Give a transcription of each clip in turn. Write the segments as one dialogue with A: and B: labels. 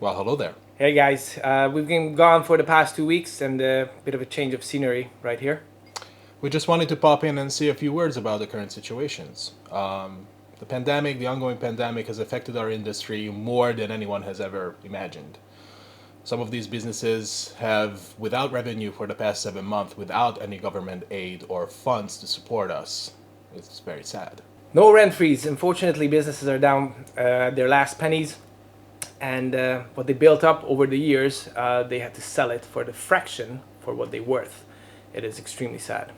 A: Well, hello there.
B: Hey guys, we've been gone for the past 2 weeks and a bit of a change of scenery right here.
A: We just wanted to pop in and say a few words about the current situations. The ongoing pandemic, has affected our industry more than anyone has ever imagined. Some of these businesses have, without revenue for the past 7 months, without any government aid or funds to support us. It's very sad.
B: No rent freeze. Unfortunately, businesses are down their last pennies, and what they built up over the years, they had to sell it for the fraction for what they're worth. It is extremely sad.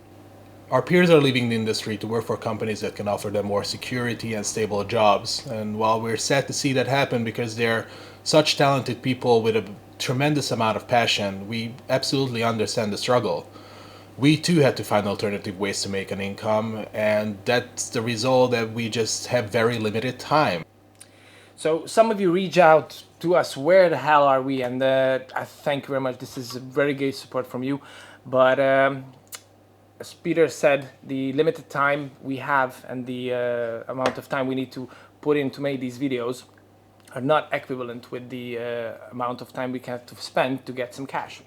A: Our peers are leaving the industry to work for companies that can offer them more security and stable jobs. And while we're sad to see that happen because they're such talented people with a tremendous amount of passion, we absolutely understand the struggle. We too had to find alternative ways to make an income, and that's the result that we just have very limited time.
B: So some of you reach out to us. Where the hell are we? And I thank you very much. This is a very great support from you. But as Peter said, the limited time we have and the amount of time we need to put in to make these videos are not equivalent with the amount of time we have to spend to get some cash.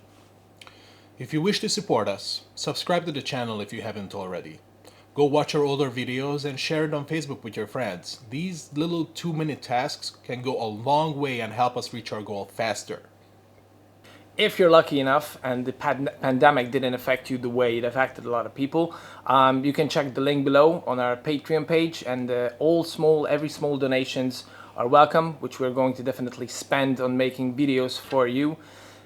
A: If you wish to support us, subscribe to the channel if you haven't already. Go watch our older videos and share it on Facebook with your friends. These little 2-minute tasks can go a long way and help us reach our goal faster.
B: If you're lucky enough and the pandemic didn't affect you the way it affected a lot of people, you can check the link below on our Patreon page, and every small donations are welcome, which we're going to definitely spend on making videos for you,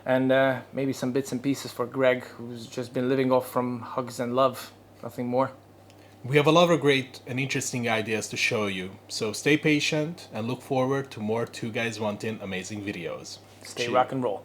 B: and maybe some bits and pieces for Greg, who's just been living off from hugs and love, nothing more.
A: We have a lot of great and interesting ideas to show you, so stay patient and look forward to more Two Guys Wanting amazing videos.
B: Stay
A: Cheers.
B: rock and roll.